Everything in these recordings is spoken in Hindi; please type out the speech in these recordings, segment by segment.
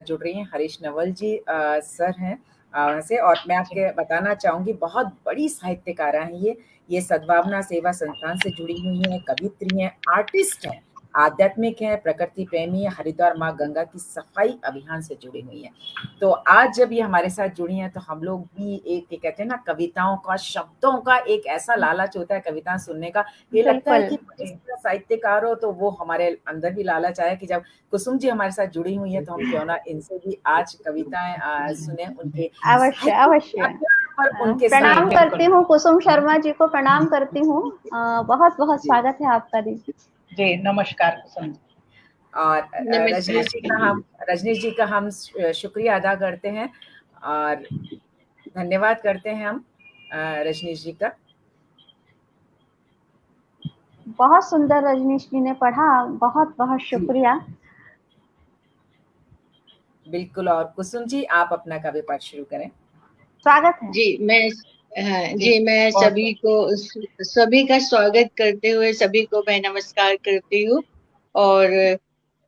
जुड़ रही हैं हरीश नवल जी सर हैं वहाँ से। और मैं आपके बताना चाहूँगी बहुत बड़ी साहित्यकारा हैं ये सद्भावना सेवा संस्थान से जुड़ी हुई हैं, कवियत्री हैं, आर्टिस्ट हैं, आध्यात्मिक हैं, प्रकृति प्रेमी हैं, हरिद्वार माँ गंगा की सफाई अभियान से जुड़ी हुई हैं। तो आज जब ये हमारे साथ जुड़ी हैं तो हम लोग भी एक ये कहते हैं ना कविताओं का, शब्दों का एक ऐसा लालच होता है कविताएं सुनने का। ये लगता है बिल्कुल। कि इस तरह साहित्यकार हो तो वो हमारे अंदर भी लालच आया कि जब कुसुम जी हमारे साथ जुड़ी हुई हैं तो हम क्यों ना इनसे भी आज कविताएं सुने उनके अवश्य साहित्य अवश्य। पर उनके प्रणाम साथ। करती हूँ कुसुम शर्मा जी को, प्रणाम करती हूँ। बहुत बहुत जी स्वागत है आपका दीदी। जी नमस्कार कुसुम जी। और नमस्कार। रजनीश जी का हम शुक्रिया अदा करते हैं और धन्यवाद करते हैं हम रजनीश जी का। बहुत सुंदर रजनीश जी ने पढ़ा, बहुत बहुत जी शुक्रिया। बिल्कुल। और कुसुम जी आप अपना कवि पाठ शुरू करें। स्वागत है। जी मैं सभी का स्वागत करते हुए सभी को मैं नमस्कार करती हूँ। और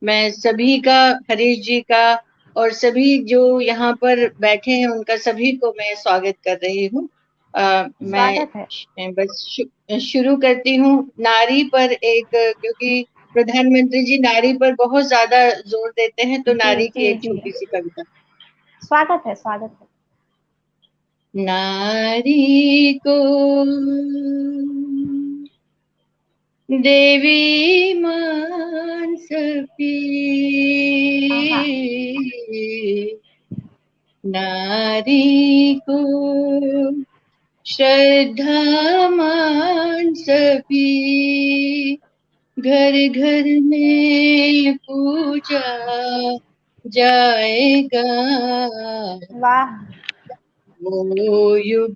मैं सभी का, हरीश जी का और सभी जो यहाँ पर बैठे हैं उनका सभी को मैं स्वागत कर रही हूँ। स्वागत है। मैं बस शुरू करती हूँ नारी पर क्योंकि प्रधानमंत्री जी नारी पर बहुत ज्यादा जोर देते हैं, तो जी नारी की जी एक जी। छोटी सी कविता। स्वागत है, स्वागत है। नारी को देवी मान सकी, आहा। नारी को श्रद्धा मान सभी, घर घर में पूजा जाएगा। वाह। वो युग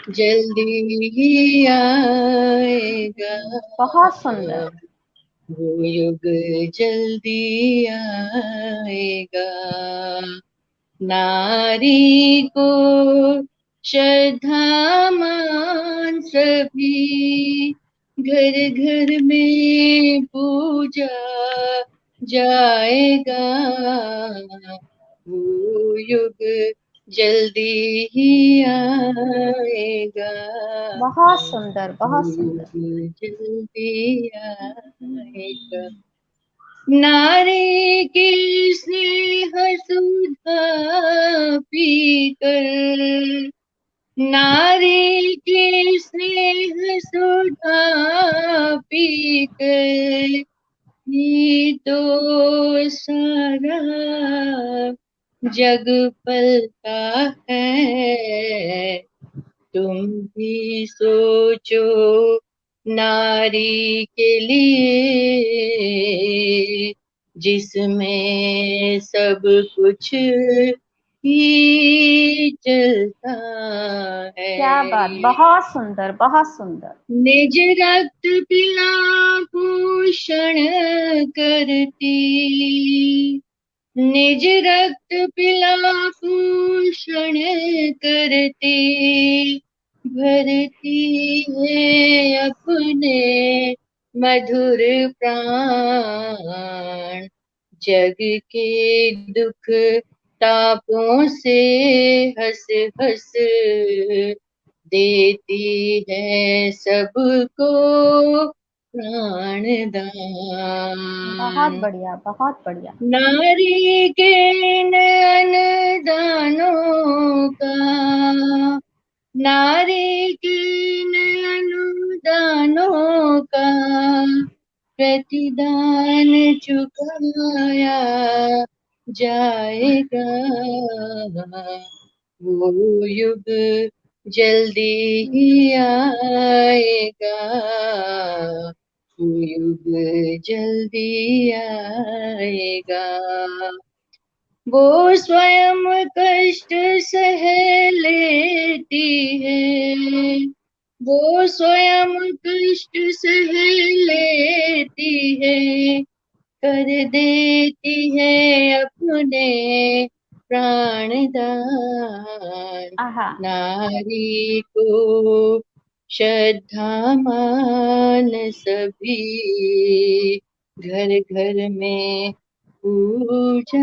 जल्दी ही आएगा, बहुत सुंदर। वो युग जल्दी आएगा। नारी को श्रद्धा मान सभी, घर घर में पूजा जाएगा। वो युग जल्दी ही आएगा, बहुत सुंदर, वो बहुत सुंदर। युग जल्दी आएगा। नारी की स्नेह सुधा पीकर, नारी की स्नेह सुधा पीकर ही तो सारा जग पलता है। तुम भी सोचो नारी के लिए, जिसमें सब कुछ ही चलता क्या बात, है। बहुत सुंदर, बहुत सुंदर। निज रक्त पिला पोषण करती, निज रक्त पिला पोषण करती, भरती है अपने मधुर प्राण। जग के दुख तापों से हंस हंस देती है सबको प्राणदान। बहुत बढ़िया, बहुत बढ़िया। नारी के नयन दानों का, नारी के नयन दानों का प्रतिदान चुकाया जाएगा। वो युग जल्दी ही आएगा, वो युग जल्दी आएगा। वो स्वयं कष्ट सह लेती है, वो स्वयं कष्ट सह लेती है, कर देती है अपने प्राणदान। आहा। नारी को श्रद्धा मान सभी, घर घर में पूजा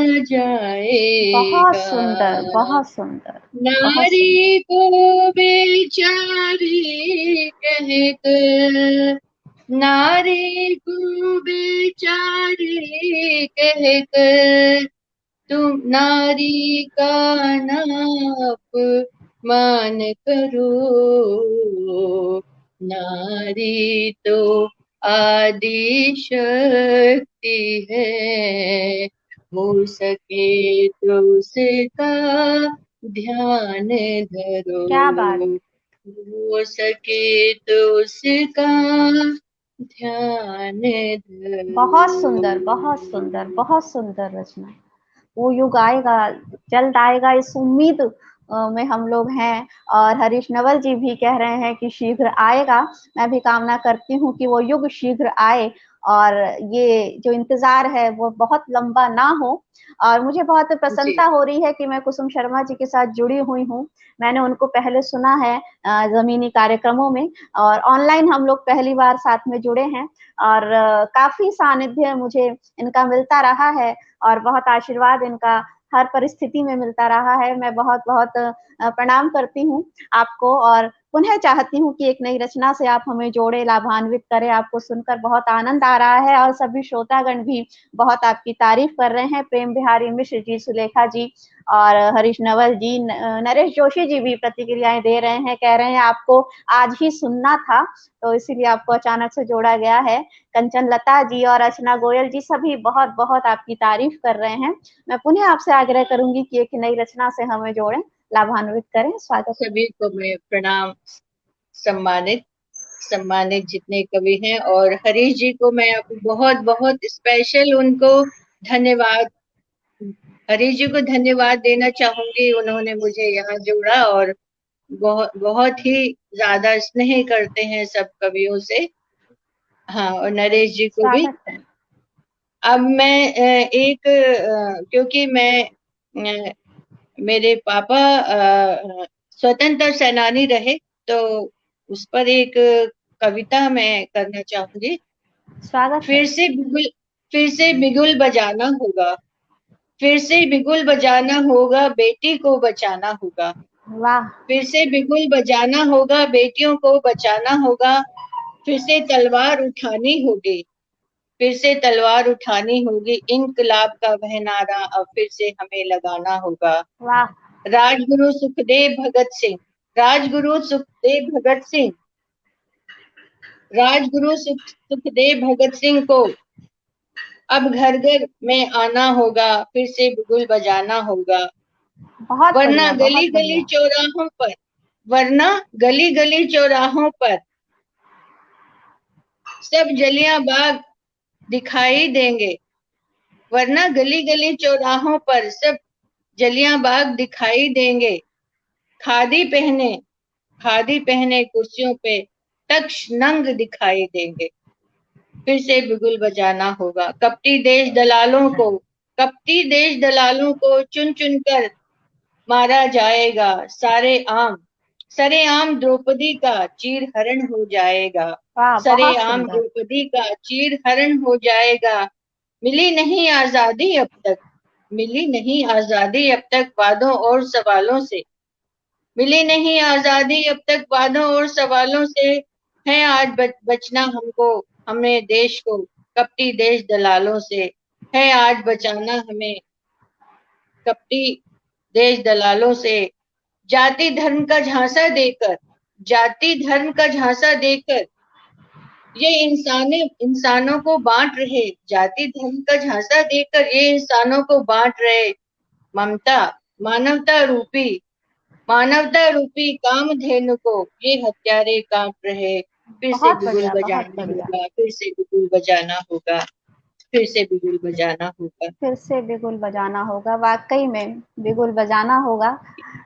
बहुत जाएगा। सुंदर, बहुत सुंदर, बहुत नारी सुंदर। को बेचारी कहकर, नारी को बेचारी कहकर, तुम नारी का नाप मान करो। नारी तो आदि शक्ति है, हो सके तो उसका ध्यान धरो। क्या बात। हो सके तो उसका ध्यान बहुत सुंदर, धरो। बहुत सुंदर, बहुत सुंदर रचना। वो युग आएगा, जल्द आएगा, इस उम्मीद में हम लोग हैं। और हरीश नवल जी भी कह रहे हैं कि शीघ्र आएगा। मैं भी कामना करती हूँ कि वो युग शीघ्र आए और ये जो इंतजार है वो बहुत लंबा ना हो। और मुझे बहुत प्रसन्नता हो रही है कि मैं कुसुम शर्मा जी के साथ जुड़ी हुई हूँ। मैंने उनको पहले सुना है जमीनी कार्यक्रमों में, और ऑनलाइन हम लोग पहली बार साथ में जुड़े हैं। और काफी सानिध्य मुझे इनका मिलता रहा है और बहुत आशीर्वाद इनका हर परिस्थिति में मिलता रहा है। मैं बहुत बहुत प्रणाम करती हूँ आपको, और पुनः चाहती हूँ कि एक नई रचना से आप हमें जोड़े, लाभान्वित करें। आपको सुनकर बहुत आनंद आ रहा है और सभी श्रोतागण भी बहुत आपकी तारीफ कर रहे हैं। प्रेम बिहारी मिश्र जी, सुलेखा जी और हरीश नवल जी, नरेश जोशी जी भी प्रतिक्रियाएं दे रहे हैं, कह रहे हैं आपको आज ही सुनना था तो इसीलिए आपको अचानक से जोड़ा गया है। कंचन लता जी और अर्चना गोयल जी सभी बहुत बहुत आपकी तारीफ कर रहे हैं। मैं पुनः आपसे आग्रह करूंगी कि एक नई रचना से हमें जोड़ें, लाभान्वित करें। स्वागत। सभी को मैं प्रणाम। सम्मानित सम्मानित जितने कवि हैं, और हरीश जी को मैं बहुत बहुत स्पेशल उनको धन्यवाद, हरीश जी को धन्यवाद देना चाहूंगी। उन्होंने मुझे यहाँ जोड़ा और बहुत बहुत ही ज्यादा स्नेह करते हैं सब कवियों से। हाँ, और नरेश जी को भी। स्वागत है। अब मैं क्योंकि मैं मेरे पापा स्वतंत्र सेनानी रहे, तो उस पर एक कविता मैं करना चाहूंगी। स्वागत है। फिर से बिगुल बजाना होगा, फिर से बिगुल बजाना होगा, बेटी को बचाना होगा। वाह। फिर से बिगुल बजाना होगा, बेटियों को बचाना होगा। फिर से तलवार उठानी होगी, फिर से तलवार उठानी होगी। इनकलाब का वह नारा अब फिर से हमें लगाना होगा। वाह। राजगुरु सुखदेव भगत सिंह, राजगुरु सुखदेव भगत सिंह, राजगुरु सुखदेव भगत सिंह को अब घर घर में आना होगा, फिर से बिगुल बजाना होगा। बहुत वरना बढ़िया, गली बहुत गली बढ़िया। चौराहों पर, वरना गली गली चौराहों पर सब जलियां बाग दिखाई देंगे। वरना गली गली चौराहों पर सब जलियां बाग दिखाई देंगे। खादी पहने, खादी पहने कुर्सियों पे तक्ष नंग दिखाई देंगे। फिर से बिगुल बजाना होगा। कपटी देश दलालों को चुन चुन कर मारा जाएगा। सरेआम द्रौपदी का चीर हरण हो जाएगा। वाह, बहुत सरेआम सुंदर। द्रौपदी का चीर हरण हो जाएगा। मिली नहीं आजादी अब तक, मिली नहीं आजादी अब तक वादों और सवालों से, मिली नहीं आजादी अब तक वादों और सवालों से। है आज बचना हमको, हमें देश को कपटी देश दलालों से। है आज बचाना हमें कपटी देश दलालों से। जाति धर्म का झांसा देकर, जाति धर्म का झांसा देकर ये इंसानों को बांट रहे। जाति धर्म का झांसा देकर ये इंसानों को बांट रहे। ममता मानवता रूपी, मानवता रूपी कामधेनु को ये हत्यारे काट रहे। फिर से बहुत बिगुल बढ़िया, बहुत बजाना बढ़िया। होगा, फिर से बिगुल बजाना होगा, फिर से बिगुल बजाना होगा। फिर से बिगुल बजाना होगा, वाकई में बिगुल बजाना होगा।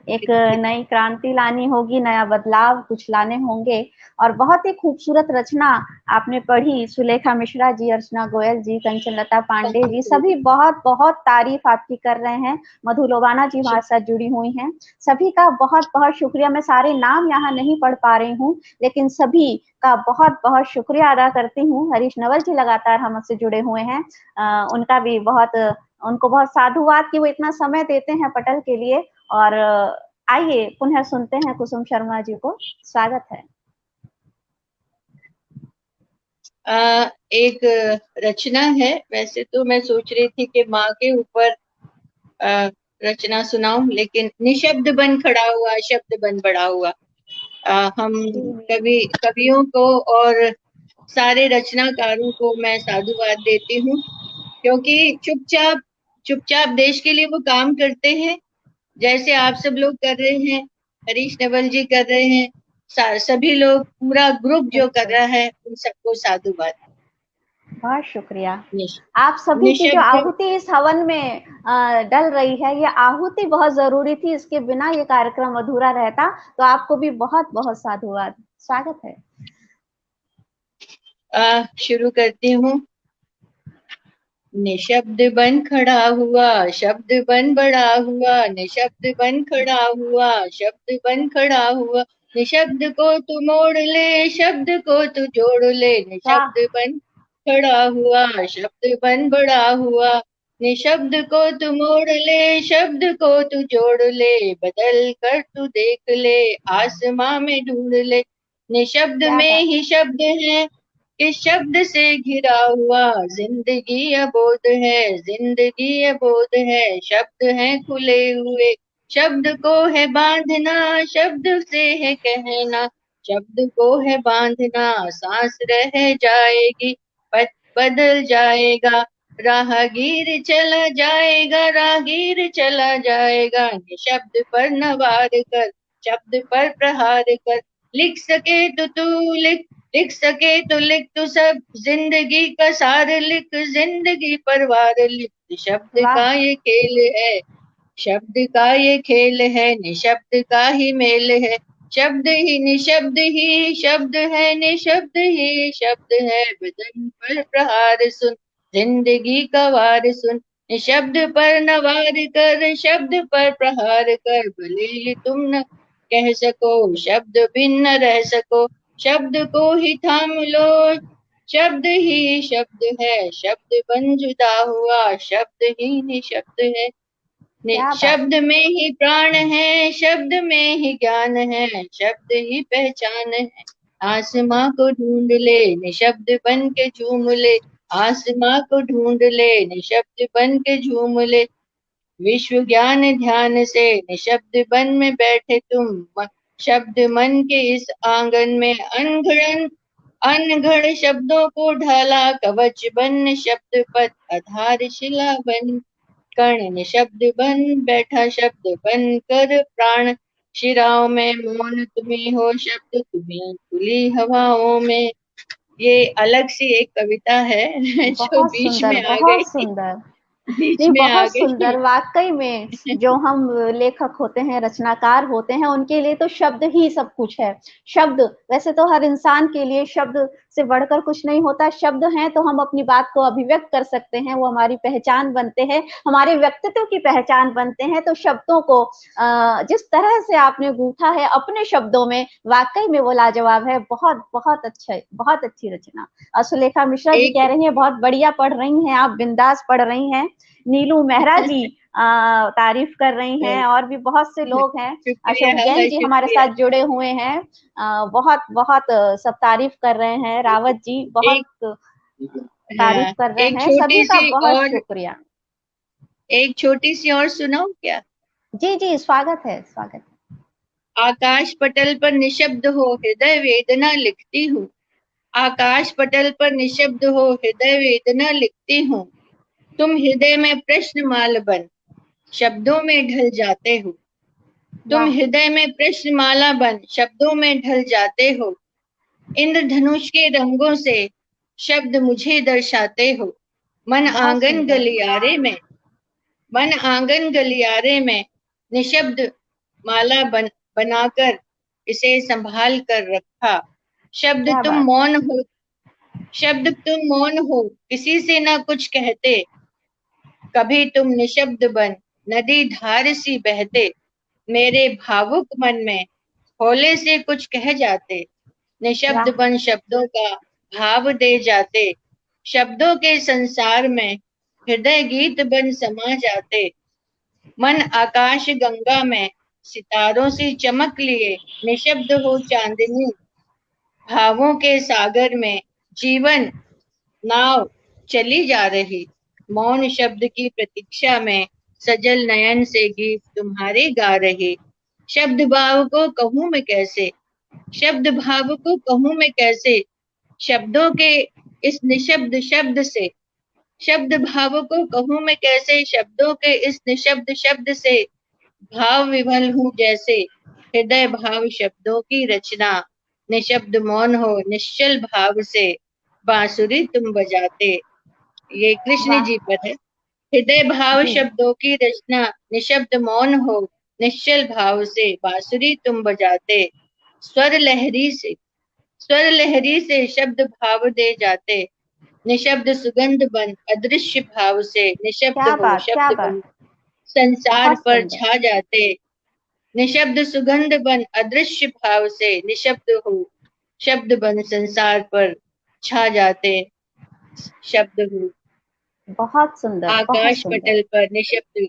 एक नई क्रांति लानी होगी, नया बदलाव कुछ लाने होंगे। और बहुत ही खूबसूरत रचना आपने पढ़ी, सुलेखा मिश्रा जी, अर्चना गोयल जी, कंचन लता पांडे जी, सभी बहुत बहुत तारीफ आपकी कर रहे हैं। मधु लोबाना जी हमारे साथ जुड़ी हुई हैं। सभी का बहुत बहुत शुक्रिया। मैं सारे नाम यहाँ नहीं पढ़ पा रही हूँ, लेकिन सभी का बहुत बहुत शुक्रिया अदा करती हूँ। हरीश नवल जी लगातार हमसे जुड़े हुए हैं, उनका भी उनको बहुत साधुवाद कि वो इतना समय देते हैं पटल के लिए। और आइए पुनः सुनते हैं कुसुम शर्मा जी को, स्वागत है। एक रचना है, वैसे तो मैं सोच रही थी कि माँ के ऊपर रचना सुनाऊं, लेकिन निशब्द बन खड़ा हुआ शब्द बन बड़ा हुआ। हम कवियों को और सारे रचनाकारों को मैं साधुवाद देती हूँ, क्योंकि चुपचाप चुपचाप देश के लिए वो काम करते हैं, जैसे आप सब लोग कर रहे हैं, हरीश नवल जी कर रहे हैं, सभी लोग, पूरा ग्रुप जो कर रहा है, उन सबको साधुवाद। बहुत शुक्रिया। आप सभी की जो आहुति इस हवन में डल रही है, ये आहुति बहुत जरूरी थी, इसके बिना ये कार्यक्रम अधूरा रहता। तो आपको भी बहुत बहुत साधुवाद, स्वागत है। शुरू करती हूँ। निशब्द बन खड़ा हुआ शब्द बन बड़ा हुआ, निशब्द बन खड़ा हुआ शब्द बन खड़ा हुआ, निशब्द को तू मोड़ ले शब्द को तू जोड़ ले, निशब्द बन खड़ा हुआ शब्द बन बड़ा हुआ, निशब्द को तू मोड़ ले शब्द को तू जोड़ ले, बदल कर तू देख ले आसमां में ढूंढ ले, निशब्द में ही शब्द है, इस शब्द से घिरा हुआ जिंदगी अबोध है, जिंदगी अबोध है, शब्द है खुले हुए, शब्द को है बांधना शब्द से है कहना, शब्द को है बांधना सांस रह जाएगी पथ बदल जाएगा, राहगीर चला जाएगा राहगीर चला जाएगा, शब्द पर नवार कर शब्द पर प्रहार कर, लिख सके तो तू लिख सके तो लिख तू सब जिंदगी का सार लिख, जिंदगी पर वार लिख, शब्द का ये खेल है शब्द का ये खेल है, निशब्द का ही मेल है, शब्द ही निशब्द ही शब्द है, निशब्द ही शब्द है, बदन पर प्रहार सुन जिंदगी का वार सुन, शब्द पर नवार कर शब्द पर प्रहार कर, भले तुम न कह सको शब्द बिन न रह सको, शब्द को ही थाम लो शब्द ही शब्द है, शब्द बन जुदा हुआ शब्द ही निशब्द है, शब्द में ही प्राण है शब्द में ही ज्ञान है, शब्द ही पहचान है, आसमां को ढूंढ ले निशब्द बन के झूम ले, आसमां को ढूंढ ले निशब्द बन के झूम ले, विश्व ज्ञान ध्यान से निशब्द बन में बैठे तुम, शब्द मन के इस आंगन में अनघड़ शब्दों को ढाला कवच बन शब्द पथ आधार शिला बन, कर्ण निशब्द बन बैठा शब्द बन कर प्राण, शिराओं में मौन तुम्हें हो शब्द तुम्हें खुली हवाओं में। ये अलग सी एक कविता है जो बीच में आ गई, बहुत सुंदर, बीच में आ बहुत गई। सुंदर। वाकई में जो हम लेखक होते हैं, रचनाकार होते हैं, उनके लिए तो शब्द ही सब कुछ है। शब्द, वैसे तो हर इंसान के लिए शब्द से बढ़कर कुछ नहीं होता। शब्द हैं तो हम अपनी बात को अभिव्यक्त कर सकते हैं, वो हमारी पहचान बनते हैं, हमारे व्यक्तित्व की पहचान बनते हैं। तो शब्दों को जिस तरह से आपने गूंथा है अपने शब्दों में, वाकई में वो लाजवाब है। बहुत बहुत अच्छा, बहुत अच्छी रचना। सुलेखा मिश्रा जी कह रही हैं बहुत बढ़िया पढ़ रही हैं आप, बिंदास पढ़ रही हैं। नीलू मेहरा जी तारीफ कर रही हैं, और भी बहुत से लोग हैं। अशोक जैन जी हमारे साथ जुड़े हुए हैं, बहुत बहुत सब तारीफ कर रहे हैं। रावत जी बहुत तारीफ कर रहे हैं। सभी का बहुत शुक्रिया। एक छोटी सी और सुनाऊं क्या? जी जी, स्वागत है, स्वागत है। आकाश पटल पर निशब्द हो हृदय वेदना लिखती हूँ, आकाश पटल पर निशब्द हो हृदय वेदना लिखती हूँ, तुम हृदय में प्रश्न माल बन शब्दों में ढल जाते हो, तुम हृदय में प्रश्न माला बन शब्दों में ढल जाते हो, इंद्रधनुष के रंगों से शब्द मुझे दर्शाते हो, मन आंगन गलियारे में, मन आंगन गलियारे में निशब्द माला बनाकर इसे संभाल कर रखा। शब्द क्या तुम बात। मौन हो, शब्द तुम मौन हो, किसी से ना कुछ कहते। कभी तुम निशब्द बन नदी धार सी बहते। मेरे भावुक मन में हौले से कुछ कह जाते। निशब्द वाह। बन शब्दों का भाव दे जाते। शब्दों के संसार में हृदय गीत बन समा जाते। मन आकाश गंगा में सितारों से चमक लिए। निशब्द हो चांदनी भावों के सागर में। जीवन नाव चली जा रही। मौन शब्द की प्रतीक्षा में सजल नयन से गीत तुम्हारे गा रहे। शब्द भाव को कहूं मैं कैसे, शब्द भाव को कहूं मैं कैसे। शब्दों के इस निशब्द शब्द से, शब्द भाव को कहूं मैं कैसे। शब्दों के इस निशब्द शब्द से भाव विभल हूँ जैसे। हृदय भाव शब्दों की रचना। निशब्द मौन हो निश्चल भाव से बांसुरी तुम बजाते। ये कृष्ण वाह जी पर है। हृदय भाव जी। शब्दों की रचना। निशब्द मौन हो निश्चल भाव से बांसुरी तुम बजाते। स्वर लहरी से, स्वर लहरी से शब्द भाव दे जाते। निशब्द सुगंध बन अदृश्य भाव से। निशब्द क्या हो बात, क्या शब्द बन बात। संसार बहुत पर सुंदर। छा जाते। निशब्द सुगंध बन अदृश्य भाव से। निशब्द हो शब्द बन संसार पर छा जाते। शब्द हो बहुत सुंदर, बहुत आकाश सुंदर। पटल पर निशब्द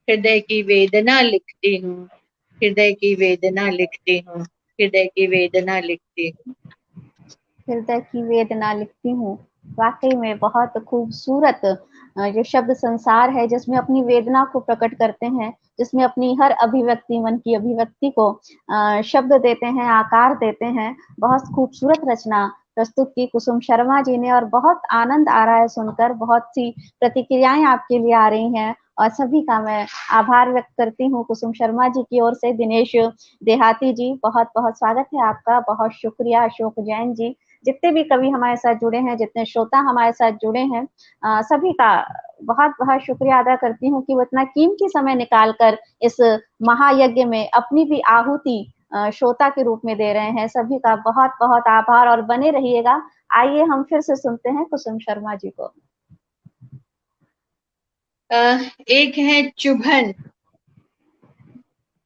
हृदय की वेदना लिखती हूँ। हृदय की वेदना लिखती हूँ। हृदय की वेदना लिखती हूँ। हृदय की वेदना लिखती हूँ। वाकई में बहुत खूबसूरत जो शब्द संसार है, जिसमें अपनी वेदना को प्रकट करते हैं, जिसमें अपनी हर अभिव्यक्ति, मन की अभिव्यक्ति को शब्द देते हैं, आकार देते हैं। बहुत खूबसूरत रचना प्रस्तुत की कुसुम शर्मा जी ने, और बहुत आनंद आ रहा है सुनकर। बहुत सी प्रतिक्रियाएं आपके लिए आ रही हैं, और सभी का मैं आभार व्यक्त करती हूँ कुसुम शर्मा जी की ओर से। दिनेश देहाती जी, बहुत बहुत स्वागत है आपका। बहुत शुक्रिया अशोक जैन जी। जितने भी कवि हमारे साथ जुड़े हैं, जितने श्रोता हमारे साथ जुड़े हैं, सभी का बहुत बहुत शुक्रिया अदा करती हूँ कि वो इतना कीमती समय निकाल कर इस महायज्ञ में अपनी भी आहुति श्रोता के रूप में दे रहे हैं। सभी का बहुत बहुत आभार, और बने रहिएगा। आइए हम फिर से सुनते हैं कुसुम शर्मा जी को। एक है चुभन।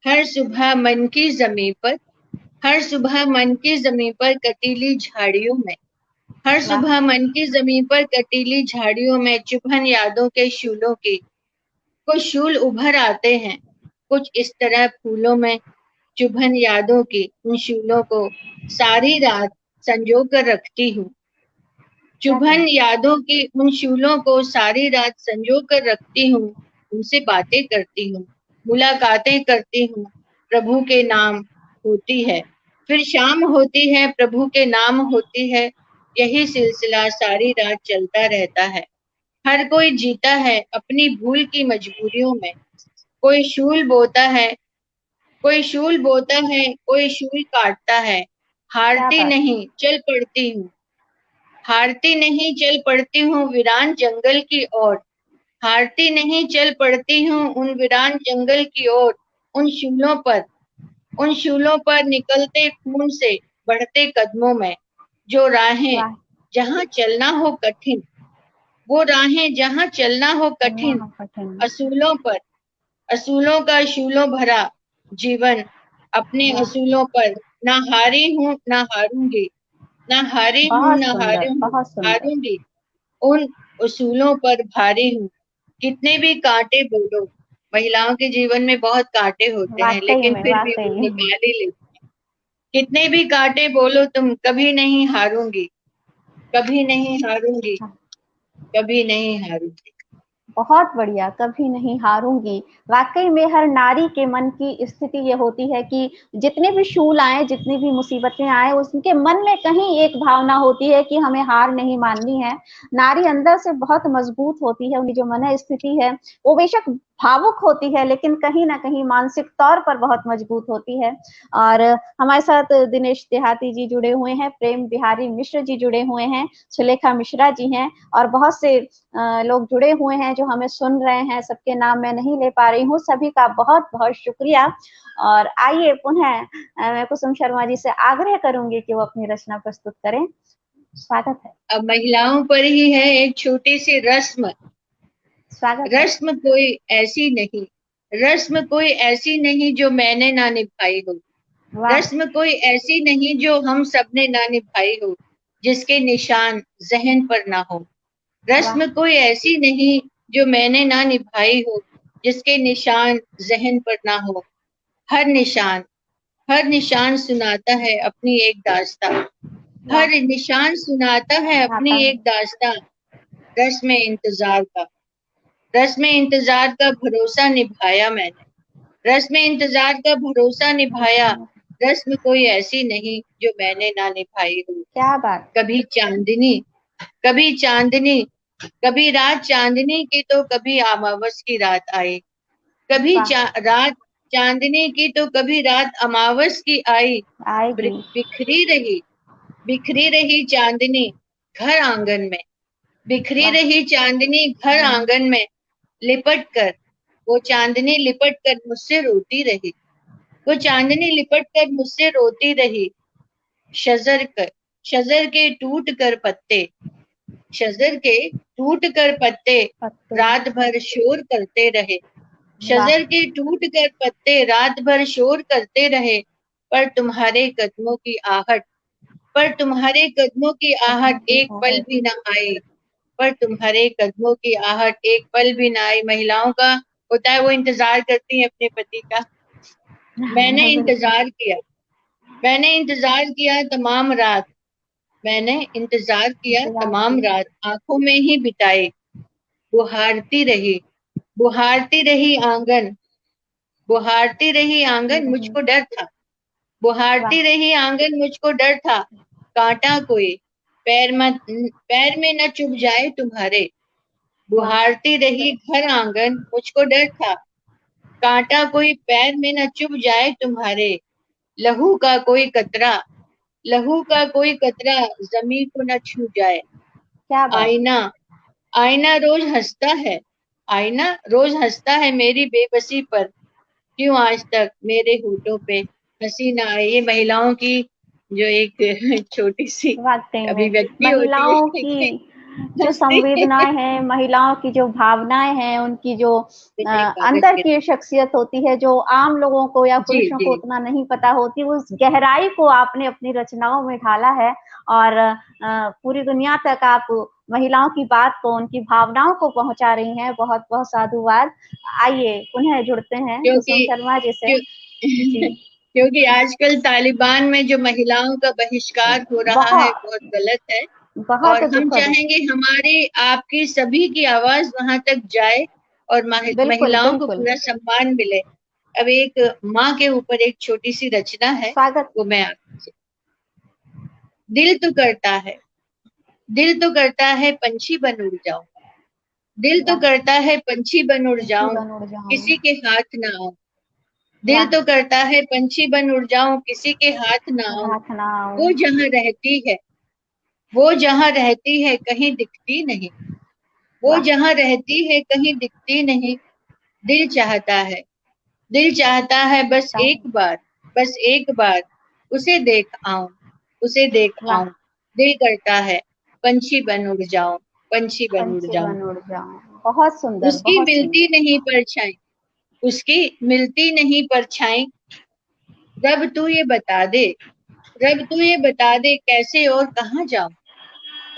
हर सुबह मन की जमीन पर, हर सुबह मन की जमीन पर कटीली झाड़ियों में, हर वाह। सुबह मन की जमीन पर कटीली झाड़ियों में चुभन यादों के शूलों की। कुछ शूल उभर आते हैं कुछ इस तरह फूलों में। चुभन यादों की उन शूलों को सारी रात संजो कर रखती हूँ। क्या चुभन कहें। यादों की उन शूलों को सारी रात संजो कर रखती हूँ। उनसे बातें करती हूँ, मुलाकातें करती हूँ। प्रभु के नाम होती है, फिर शाम होती है, प्रभु के नाम होती है। यही सिलसिला सारी रात चलता रहता है। हर कोई जीता है अपनी भूल की मजबूरियों में। कोई शूल बोता है, कोई शूल बोता है, कोई शूल काटता है। क्या हारती बात। नहीं चल पड़ती हूँ, हारती नहीं चल पड़ती हूँ वीरान जंगल की ओर। हारती नहीं चल पड़ती हूँ उन वीरान जंगल की ओर। उन शूलों पर, उन शूलों पर निकलते खून से बढ़ते कदमों में। जो राहें वाह। जहाँ चलना हो कठिन, वो राहें जहाँ चलना हो कठिन। कठिन। असूलों पर, असूलों का शूलों भरा जीवन। अपने वाह। असूलों पर ना हारी हूँ ना हारूंगी, ना हारी हूँ बहुत ना सुंदर, बहुत सुंदर। हारूंगी। उन उसूलों पर भारी हूँ। कितने भी कांटे बोलो, महिलाओं के जीवन में बहुत कांटे होते हैं वाकई लेकिन में, फिर भी वो वाकई में। निकाल ही लेते हैं। कितने भी कांटे बोलो तुम, कभी नहीं हारूंगी, कभी नहीं हारूंगी, कभी नहीं हारूंगी। बहुत बढ़िया, कभी नहीं हारूंगी। वाकई में हर नारी के मन की स्थिति ये होती है कि जितने भी शूल आए, जितनी भी मुसीबतें आए, उसके मन में कहीं एक भावना होती है कि हमें हार नहीं माननी है। नारी अंदर से बहुत मजबूत होती है, उनकी जो मन स्थिति है वो बेशक भावुक होती है, लेकिन कहीं ना कहीं मानसिक तौर पर बहुत मजबूत होती है। और हमारे साथ दिनेश देहाती जी जुड़े हुए हैं, प्रेम बिहारी मिश्र जी जुड़े हुए हैं, सुलेखा मिश्रा जी हैं, और बहुत से लोग जुड़े हुए हैं जो हमें सुन रहे हैं। सबके नाम मैं नहीं ले पा रही हूँ, सभी का बहुत बहुत शुक्रिया। और आइए पुनः मैं कुसुम शर्मा जी से आग्रह करूंगी कि वो अपनी रचना प्रस्तुत करें। स्वागत है। अब महिलाओं पर ही है एक छोटी सी रस्म। स्वागत है। रस्म कोई ऐसी नहीं, रस्म कोई ऐसी नहीं जो मैंने ना निभाई हो। वाह। रस्म कोई ऐसी नहीं जो हम सबने ना निभाई हो, जिसके निशान जहन पर ना हो। वाह। रस्म कोई ऐसी नहीं जो मैंने ना निभाई हो, जिसके निशान जहन पर ना हो। हर निशान, हर निशान सुनाता है अपनी एक दास्तां। वाह। हर निशान सुनाता है आता अपनी है। एक दास्तां। रस्म इंतजार का, रस्म इंतजार का भरोसा निभाया मैंने। रस्म इंतजार का भरोसा निभाया। रस्म कोई ऐसी नहीं जो मैंने ना निभाई हो। क्या बात। कभी चांदनी, कभी चांदनी, कभी रात चांदनी की तो कभी अमावस की रात आई। कभी वाह। रात चांदनी की तो कभी रात अमावस की आई। आएगी। बिखरी रही, बिखरी रही चांदनी घर आंगन में। बिखरी वाह। रही चांदनी घर आंगन में। लिपट कर, वो चांदनी लिपट कर मुझसे रोती रही। वो चांदनी लिपट कर मुझसे रोती रही। शजर कर, शजर के टूट कर पत्ते, शजर के टूट कर पत्ते पत्ते। रात भर शोर करते रहे। वाह। शजर के टूट कर पत्ते रात भर शोर करते रहे। पर तुम्हारे कदमों की आहट, पर तुम्हारे कदमों की कदमों आहट की एक पल आहट। भी न आई। पर तुम्हारे कदमों की आहट एक पल भी ना आई। महिलाओं का होता है वो इंतजार करती है अपने पति का। मैंने बिल्कुल। इंतजार किया, मैंने इंतजार किया तमाम रात। मैंने इंतजार किया इंतजार तमाम की। रात आंखों में ही बिताई। बुहारती रही, बुहारती रही आंगन, बुहारती रही आंगन मुझको डर था। वाह। बुहारती रही आंगन मुझको डर था। कांटा कोई पैर में न चुभ जाए तुम्हारे। वाह। बुहारती रही घर आंगन मुझको डर था। कांटा कोई पैर में न चुभ जाए तुम्हारे। लहू का कोई कतरा, लहू का कोई कतरा जमीन को न छू जाए। क्या बात। आईना, आईना रोज हंसता है, आईना रोज हंसता है मेरी बेबसी पर। क्यों आज तक मेरे होठों पे हंसी ना आई। ये महिलाओं की जो एक छोटी सी वाकई में अभिव्यक्ति होती महिलाओं है की जो हंसती संवेदनाएं हैं, महिलाओं की जो भावनाएं हैं, उनकी जो बिजली कागज अंदर के की शख्सियत होती है, जो आम लोगों को या जी पुरुषों जी को उतना नहीं पता होती, उस गहराई को आपने अपनी रचनाओं में ढाला है। और पूरी दुनिया तक आप महिलाओं की बात को, उनकी भावनाओं को पहुंचा रही हैं। बहुत बहुत साधुवाद। आइए पुनः जुड़ते हैं कुसुम क्योंकि शर्मा जी से। क्यों, जी। क्योंकि आजकल तालिबान में जो महिलाओं का बहिष्कार हो रहा है बहुत बहुत गलत है। बहुत और हम दुखद। चाहेंगे हमारे आपकी सभी की आवाज वहां तक जाए और बिल्कुल महिलाओं को बिल्कुल। पूरा सम्मान मिले। अब एक माँ के ऊपर एक छोटी सी रचना है, स्वागत। वो मैं आपसे। दिल तो करता है, दिल तो करता है पंछी बन उड़ जाऊं। दिल तो वाह। करता है पंछी बन उड़ पंछी जाऊं, बन उड़ जाऊं। किसी के हाथ ना आऊं। दिल वाह। तो करता है पंछी बन उड़ जाऊं, किसी के हाथ ना आऊं। हाथ ना आऊं। वो जहां रहती है, वो जहां रहती है कहीं दिखती नहीं। वो वाह। जहां रहती है कहीं दिखती नहीं। दिल चाहता है, दिल चाहता है बस चाहे। एक बार, बस एक बार उसे देख आऊं, उसे देख वाह। आऊं। दिल करता है पंछी बन उड़ जाऊं, पंछी बन उड़ पंछी जाऊं। बन उड़ जाऊं। बहुत सुंदर, उसकी बहुत मिलती सुंदर। नहीं परछाई, उसकी मिलती नहीं परछाई। रब तू ये बता दे, रब तू ये बता दे कैसे और कहाँ जाऊं। वाह।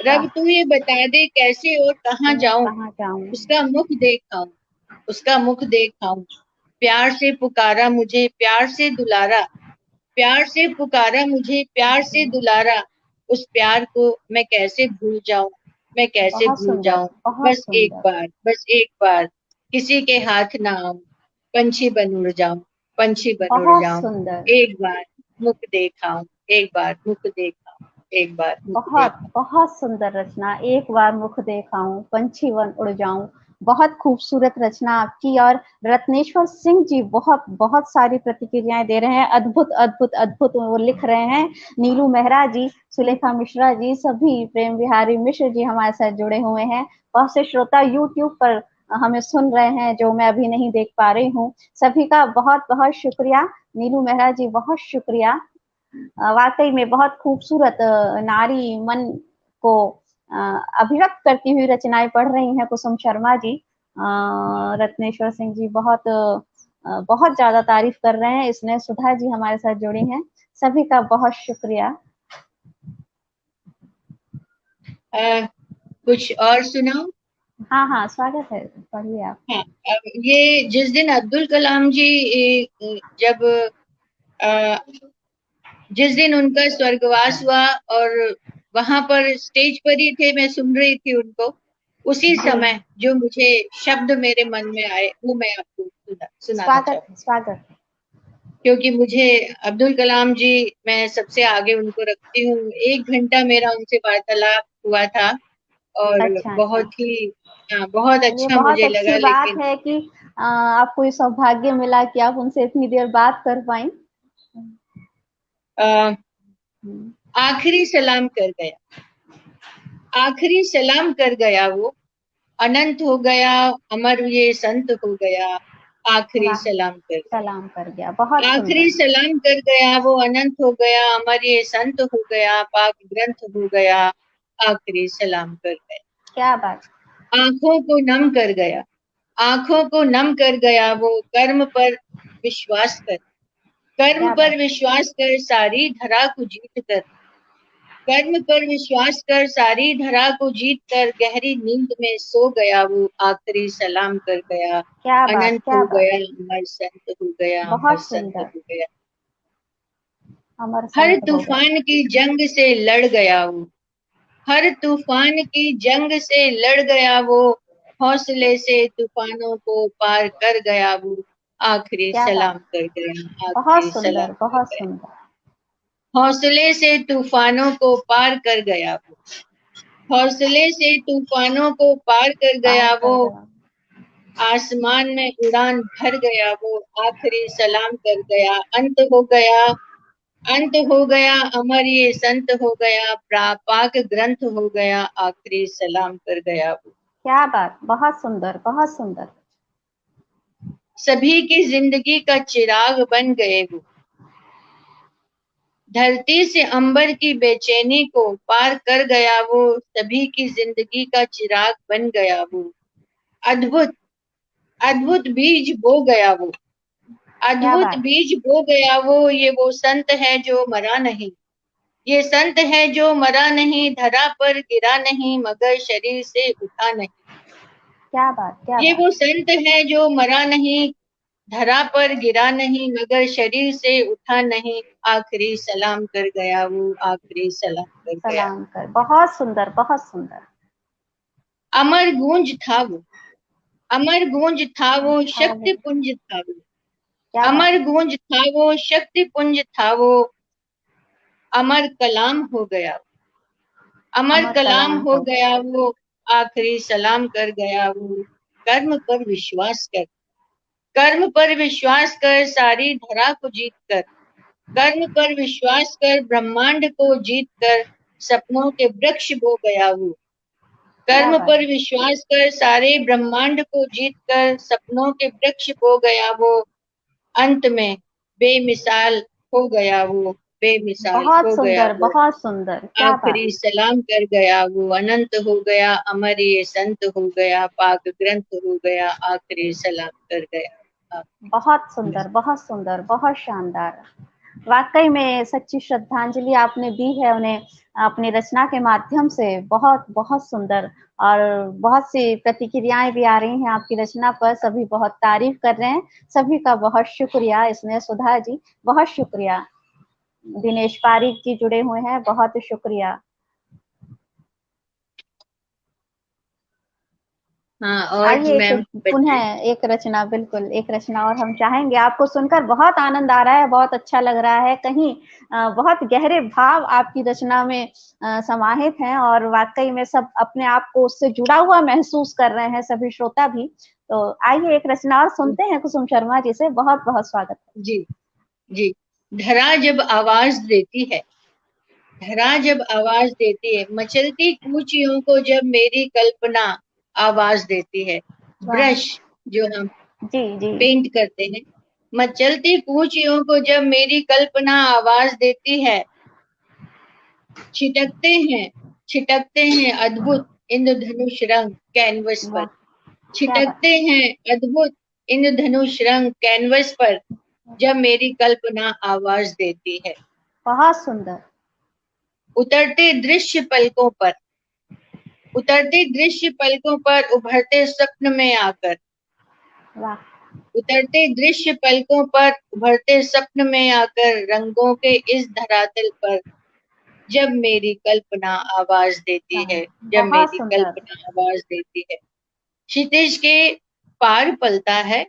रब तू ये बता दे कैसे और कहाँ मैं जाऊं। कहाँ जाऊं। उसका मुख देखाऊं, उसका मुख देखाऊं। प्यार से पुकारा मुझे प्यार से दुलारा, प्यार से पुकारा मुझे प्यार से जी। दुलारा। उस प्यार को मैं कैसे भूल जाऊं, मैं कैसे बहुत भूल सुंदर, जाऊं। बहुत बस एक सुंदर। बार, बस एक बार किसी के हाथ ना आऊं। पंछी बन उड़ जाऊं, पंछी बन उड़ बहुत जाऊं। सुंदर। एक बार मुख देखाऊं, एक बार मुख देखाऊं, एक बार मुख बहुत देखाऊं। बहुत सुंदर रचना। एक बार मुख देखाऊं, पंछी बन उड़ जाऊं, बहुत खूबसूरत रचना आपकी। और रत्नेश्वर सिंह जी बहुत बहुत सारी प्रतिक्रियाएं दे रहे हैं, अद्भुत अद्भुत अद्भुत वो लिख रहे हैं। नीलू मेहरा जी, सुलेखा मिश्रा जी, सभी, प्रेम बिहारी मिश्र जी हमारे साथ जुड़े हुए हैं। बहुत से श्रोता यूट्यूब पर हमें सुन रहे हैं जो मैं अभी नहीं देख पा रही हूँ। सभी का बहुत बहुत शुक्रिया। नीलू मेहरा जी बहुत शुक्रिया। वाकई में बहुत खूबसूरत नारी मन को अभिव्यक्त करती हुई रचनाएं पढ़ रही हैं कुसुम शर्मा जी। रत्नेश्वर सिंह जी बहुत बहुत ज्यादा तारीफ कर रहे हैं। इसने सुधा जी हमारे साथ जुड़ी हैं। सभी का बहुत शुक्रिया। कुछ और सुनाओ? हाँ हाँ, स्वागत है, पढ़िए आप। हाँ, अब ये जिस दिन अब्दुल कलाम जी जब जिस दिन उनका स्वर्गवास हुआ और वहां पर स्टेज पर ही थे, मैं सुन रही थी उनको, उसी समय जो मुझे शब्द मेरे मन में आए वो मैं आपको सुनाना स्वागत चाहूँ। स्वागत। क्योंकि मुझे अब्दुल कलाम जी, मैं सबसे आगे उनको रखती हूँ। 1 घंटा मेरा उनसे वार्तालाप हुआ था और अच्छा अच्छा, बहुत ही बहुत ये अच्छा बहुत मुझे अच्छी लगा। बात लेकिन है कि आपको ये सौभाग्य मिला कि आप उनसे इतनी देर बात कर पाई। आखिरी सलाम कर गया, आखिरी सलाम कर गया वो, अनंत हो गया, अमर ये संत हो गया, आखिरी वाह, सलाम कर गया। सलाम कर गया, बहुत आखिरी सुंदर। सलाम कर गया वो, अनंत हो गया, अमर ये संत हो गया, पाक ग्रंथ हो गया, आखिरी सलाम कर गया। क्या बात। आंखों को नम कर गया, आंखों को नम कर गया वो, कर्म पर विश्वास कर, कर्म क्या पर बात। विश्वास कर, सारी धरा को जीत कर, कर्म पर विश्वास कर, सारी धरा को जीत कर, गहरी नींद में सो गया वो, आखिरी सलाम कर गया, क्या बात, अनंत क्या हो बात। गया, अमर संत हो गया, अमर बहुत संत सुंदर। हो गया। अमर हर संत हो गए। तूफान की जंग से लड़ गया वो, हर तूफान की जंग से लड़ गया वो, हौसले से तूफानों को पार कर गया वो, आखिरी क्या बात। सलाम कर गया, बहुत आखिरी सुंदर, सलाम कर बहुत गया। सुंदर। हौसले से तूफानों को पार कर गया वो, हौसले से तूफानों को पार कर पार गया वो, कर गया। आसमान में उड़ान भर गया वो, आखिरी सलाम कर गया, अंत हो गया, अंत हो गया, अमर ये संत हो गया, पाक ग्रंथ हो गया, आखिरी सलाम कर गया वो। क्या बात, बहुत सुंदर, बहुत सुंदर। सभी की जिंदगी का चिराग बन गए वो, धरती से अंबर की बेचैनी को पार कर गया वो, सभी की जिंदगी का चिराग बन गया वो, अद्भुत अद्भुत बीज बो गया वो, क्या अद्भुत बात। बीज बो गया ये वो संत है जो मरा नहीं, ये संत है जो मरा नहीं, धरा पर गिरा नहीं, मगर शरीर से उठा नहीं। क्या बात, क्या ये बात। वो संत है जो मरा नहीं, धरा पर गिरा नहीं, मगर शरीर से उठा नहीं, आखिरी सलाम कर गया वो, आखिरी सलाम कर गया। सलाम कर, बहुत सुंदर, बहुत सुंदर। अमर गूंज था वो, अमर गूंज था वो, था वो। शक्ति पुंज था वो, क्या बात। अमर गूंज था वो, शक्ति पुंज था वो, अमर कलाम हो गया, अमर अमर कलाम कलाम हो हो गए। गया वो, आखिरी सलाम कर गया वो, कर्म पर विश्वास कर, कर्म पर विश्वास कर, सारी धरा को जीत कर, कर्म पर विश्वास कर, ब्रह्मांड को जीत कर, सपनों के वृक्ष बो गया वो, क्या कर्म बात। पर विश्वास कर, सारे ब्रह्मांड को जीत कर, सपनों के वृक्ष बो गया वो, अंत में बेमिसाल हो गया वो, बेमिसाल बहुत हो गया सुंदर, वो, बहुत सुंदर, क्या बात। आखिरी सलाम कर गया वो, अनंत हो गया, अमर ये संत हो गया, पाक ग्रंथ हो गया, आखिरी सलाम कर गया। बहुत सुंदर, बहुत सुंदर, बहुत शानदार। वाकई में सच्ची श्रद्धांजलि आपने दी है उन्हें अपनी रचना के माध्यम से। बहुत बहुत सुंदर। और बहुत सी प्रतिक्रियाएं भी आ रही हैं आपकी रचना पर, सभी बहुत तारीफ कर रहे हैं। सभी का बहुत शुक्रिया। इसमें सुधा जी बहुत शुक्रिया। दिनेश पारिक जी जुड़े हुए हैं, बहुत शुक्रिया। हाँ, और आइए मैम बताइए। पुनः एक रचना, बिल्कुल एक रचना और हम चाहेंगे। आपको सुनकर बहुत आनंद आ रहा है, बहुत अच्छा लग रहा है, कहीं बहुत गहरे भाव आपकी रचना में समाहित हैं और वाकई में सब अपने आप को उससे जुड़ा हुआ महसूस कर रहे हैं, सभी श्रोता भी। तो आइए एक रचना और सुनते हैं कुसुम शर्मा जी से। बहुत बहुत स्वागत है। जी जी। धरा जब आवाज देती है, धरा जब आवाज देती है, मचलती कूचियों को जब मेरी कल्पना आवाज देती है। वाह। ब्रश जो हम जी जी। पेंट करते हैं, मचलती कूचियों को जब मेरी कल्पना आवाज देती है, छिटकते हैं, छिटकते हैं अद्भुत इंद्रधनुष रंग कैनवस पर, वाह, क्या बात। छिटकते हैं अद्भुत इंद्रधनुष रंग कैनवस पर, जब मेरी कल्पना आवाज देती है। बहुत सुंदर। उतरते दृश्य पलकों पर, उतरते दृश्य पलकों पर, उभरते स्वप्न में आकर, वाह। उतरते दृश्य पलकों पर, उभरते स्वप्न में आकर, रंगों के इस धरातल पर, जब मेरी कल्पना आवाज देती वाह, है, जब बहुत मेरी सुंदर। कल्पना आवाज देती है। क्षितिज के पार पलता है,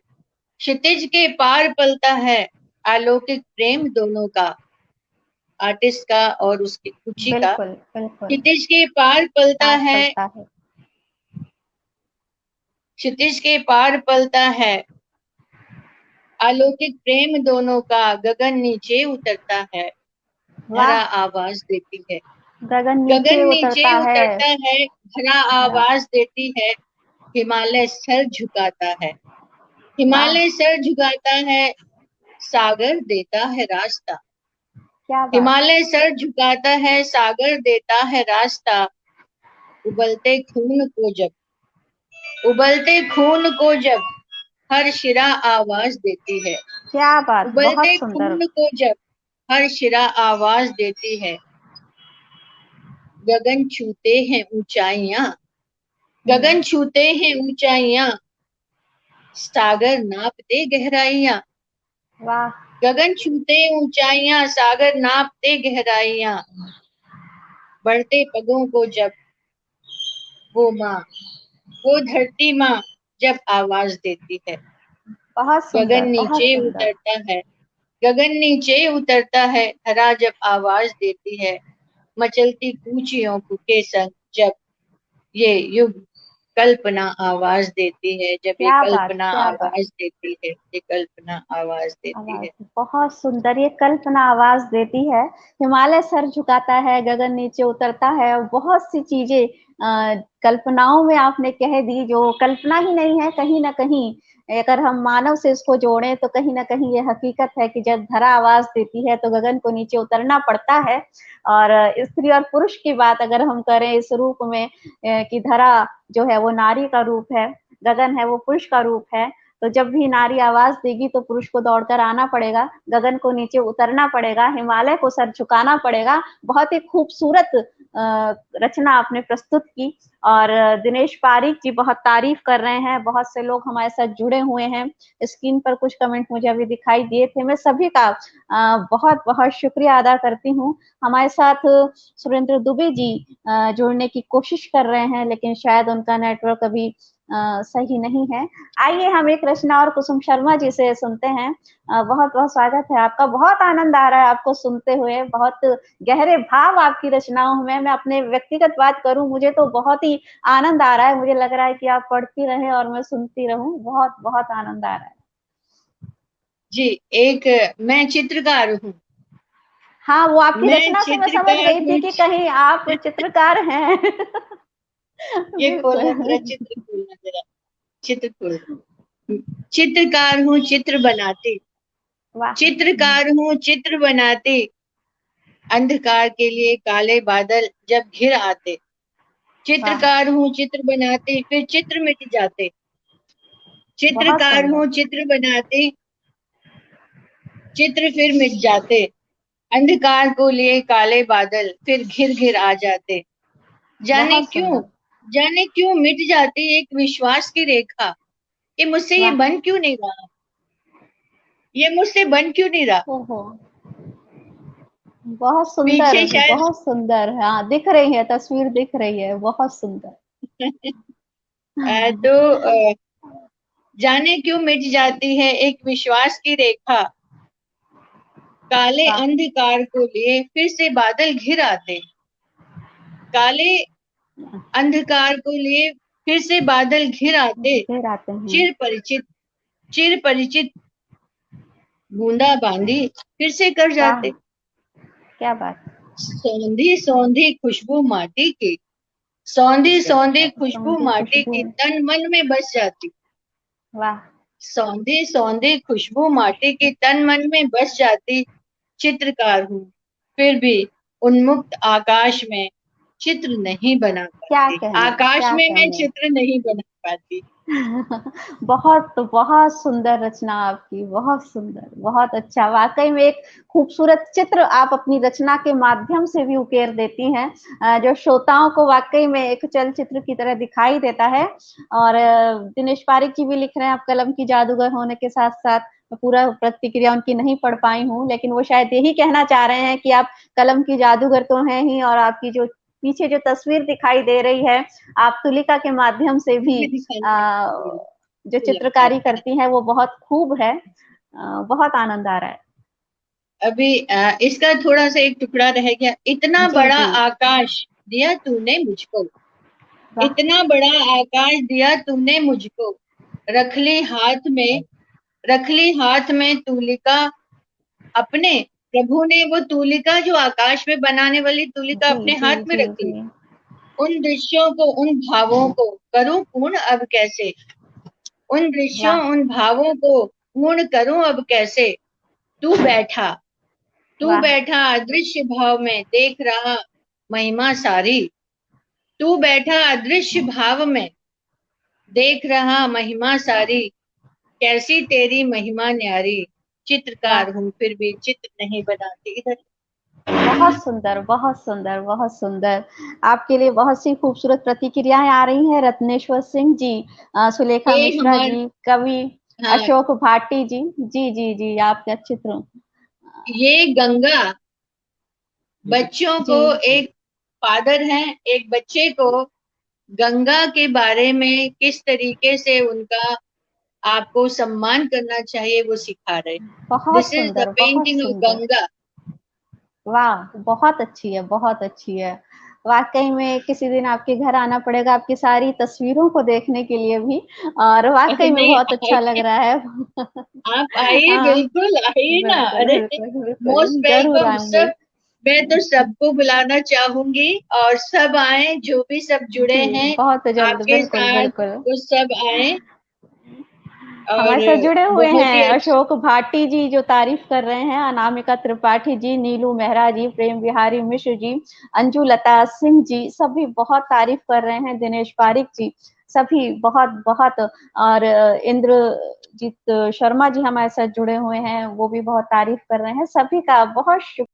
क्षितिज के पार पलता है अलौकिक प्रेम दोनों का, आर्टिस्ट का और उसकी कुची का। बिल्कुल बिल्कुल। क्षितिज के पार पलता पार है, पलता है। क्षितिज के पार पलता है अलौकिक प्रेम दोनों का, गगन नीचे उतरता है, धरा वाह। आवाज देती है। गगन गगन नीचे नीचे उतरता है। उतरता है, धरा धरा। आवाज देती है, हिमालय सर झुकाता है, वाह, हिमालय सर झुकाता है, सागर देता है रास्ता, क्या बात। हिमालय सर झुकाता है, सागर देता है रास्ता। उबलते खून को जब, उबलते खून को जब हर शिरा आवाज देती है, क्या बात, बहुत उबलते सुंदर। खून को जब हर शिरा आवाज देती है। गगन छूते हैं ऊंचाइयां, हम्म। गगन छूते हैं ऊंचाइयां, सागर नापते गहराइयां, वाह। गगन छूते ऊंचाइयां, सागर नापते गहराइयां। बढ़ते पगों को जब वो माँ, वो धरती माँ जब आवाज देती है। बहुत गगन सुंदर, बहुत नीचे सुंदर। उतरता है, गगन नीचे उतरता है, धरा जब आवाज देती है, मचलती कूचियों के संग जब ये युग कल्पना आवाज देती है, जब ये क्या बात, कल्पना क्या बात। आवाज देती है, ये कल्पना आवाज देती आवाज है। बहुत सुंदर, ये कल्पना आवाज देती है। हिमालय सर झुकाता है, गगन नीचे उतरता है, और बहुत सी चीजें कल्पनाओं में आपने कह दी जो कल्पना ही नहीं है। कहीं ना कहीं अगर हम मानव से इसको जोड़ें तो कहीं ना कहीं ये हकीकत है कि जब धरा आवाज देती है तो गगन को नीचे उतरना पड़ता है। और स्त्री और पुरुष की बात अगर हम करें इस रूप में कि धरा जो है वो नारी का रूप है, गगन है वो पुरुष का रूप है। तो जब भी नारी आवाज देगी तो पुरुष को दौड़कर आना पड़ेगा, गगन को नीचे उतरना पड़ेगा, हिमालय को सर झुकाना पड़ेगा। बहुत ही खूबसूरत रचना आपने प्रस्तुत की। और दिनेश पारिक जी बहुत तारीफ कर रहे हैं, बहुत से लोग हमारे साथ जुड़े हुए हैं। स्क्रीन पर कुछ कमेंट मुझे अभी दिखाई दिए थे, मैं सभी का बहुत बहुत शुक्रिया अदा करती हूँ। हमारे साथ सुरेंद्र दुबे जी जुड़ने की कोशिश कर रहे हैं लेकिन शायद उनका नेटवर्क अभी सही नहीं है। आइए हम एक रचना और कुसुम शर्मा जी से सुनते हैं। बहुत बहुत स्वागत है आपका, बहुत आनंद आ रहा है आपको सुनते हुए, बहुत गहरे भाव आपकी रचनाओं में। मैं अपने व्यक्तिगत बात करूं, मुझे तो बहुत ही आनंद आ रहा है, मुझे लग रहा है कि आप पढ़ती रहें और मैं सुनती रहूं। बहुत बहुत आनंद आ रहा है। जी, एक मैं चित्रकार हूँ, हाँ, वो आपकी मैं रचना से मैं समझ चित्रकार गई थी हूँ। कि कहीं आप चित्रकार हैं। ये खोलना जरा, बिल्कुल। चित्र खोलना जरा, चित्र खोलना। चित्रकार हूँ चित्र बनाती, वाह। चित्रकार हूँ चित्र बनाती, अंधकार के लिए काले बादल जब घिर आते, वाह, चित्रकार हूँ चित्र बनाती फिर चित्र मिट जाते, बहुत चित्रकार सुंदर। हूँ चित्र बनाती, चित्र फिर मिट जाते, अंधकार को लिए काले बादल फिर घिर घिर आ जाते। जाने बहुत क्यों, सुंदर। जाने क्यों मिट जाती एक विश्वास की रेखा, कि मुझसे ये वाह। बन क्यों नहीं रहा, ये मुझसे बन क्यों नहीं रहा। ओहो, बहुत सुंदर, पीछे शायद बहुत सुंदर। हाँ, दिख रही है, तस्वीर दिख रही है, बहुत सुंदर। तो जाने क्यों मिट जाती है एक विश्वास की रेखा, काले अंधकार को लिए फिर से बादल घिर आते, काले अंधकार को लिए फिर से बादल घिर आते, चिर परिचित बूंदाबांदी फिर से कर जाते। क्या बात। सौंधी सौंधी खुशबू माटी की, सौंधी सौंधी खुशबू माटी की तन मन में बस जाती। वाह। सौंधी सौंधी खुशबू माटी की तन मन में बस जाती, चित्रकार हूँ फिर भी उन्मुक्त आकाश में चित्र नहीं बना पाती। आकाश में मैं चित्र नहीं बना पाती। बहुत बहुत सुंदर रचना आपकी, बहुत सुंदर, बहुत अच्छा। वाकई में एक खूबसूरत चित्र आप अपनी रचना के माध्यम से भी उकेर देती हैं, जो श्रोताओं को वाकई में एक चलचित्र की तरह दिखाई देता है। और दिनेश पारिक जी भी लिख रहे हैं, आप कलम की जादूगर होने के साथ साथ, पूरा प्रतिक्रिया उनकी नहीं पढ़ पाई हूँ, लेकिन वो शायद यही कहना चाह रहे हैं कि आप कलम की जादूगर तो हैं ही, और आपकी जो पीछे जो तस्वीर दिखाई दे रही है, आप तुलिका के माध्यम से भी जो चित्रकारी करती हैं वो बहुत खूब है। बहुत आनंद आ रहा है। अभी इसका थोड़ा सा एक टुकड़ा रह गया। इतना बड़ा आकाश दिया तूने मुझको, इतना बड़ा आकाश दिया तूने मुझको, रख ली हाथ में तूलिका अपने, प्रभु ने वो तूलिका जो आकाश में बनाने वाली तूलिका अपने हाथ में रख ली। उन दृश्यों को, उन भावों को करूं पूर्ण अब कैसे, उन दृश्यों उन भावों को पूर्ण करूं अब कैसे, तू बैठा अदृश्य भाव में देख रहा महिमा सारी, तू बैठा अदृश्य भाव में देख रहा महिमा सारी, कैसी तेरी महिमा न्यारी, चित्रकार हूँ फिर भी चित्र नहीं बनाती। इधर बहुत सुंदर, बहुत सुंदर, बहुत सुंदर। आपके लिए बहुत सी खूबसूरत प्रतिक्रियाएं आ रही हैं। रत्नेश्वर सिंह जी, सुलेखा मिश्रा जी, कवि अशोक भाटी जी, जी जी जी, आपका चित्र। ये गंगा बच्चों को, एक फादर हैं, एक बच्चे को गंगा के बारे में किस तरीके से उनका आपको सम्मान करना चाहिए वो सिखा रहे। This is the painting of Ganga. वाह, बहुत अच्छी है, बहुत अच्छी है। वाकई में किसी दिन आपके घर आना पड़ेगा आपकी सारी तस्वीरों को देखने के लिए भी, और वाकई में बहुत अच्छा लग रहा है। आप आइए, बिल्कुल आइए ना। अरे मोस्ट वेलकम सब। मैं तो सबको बुलाना चाहूंगी और सब आए, जो भी सब जुड़े हैं बहुत जल्द, आपके साथ, वो सब आए। हमारे साथ जुड़े हुए हैं अशोक भाटी जी जो तारीफ कर रहे हैं, अनामिका त्रिपाठी जी, नीलू मेहरा जी, प्रेम विहारी मिश्र जी, अंजू लता सिंह जी, सभी बहुत तारीफ कर रहे हैं। दिनेश पारिक जी, सभी बहुत बहुत, और इंद्रजीत शर्मा जी हमारे साथ जुड़े हुए हैं, वो भी बहुत तारीफ कर रहे हैं। सभी का बहुत शुक्रिया।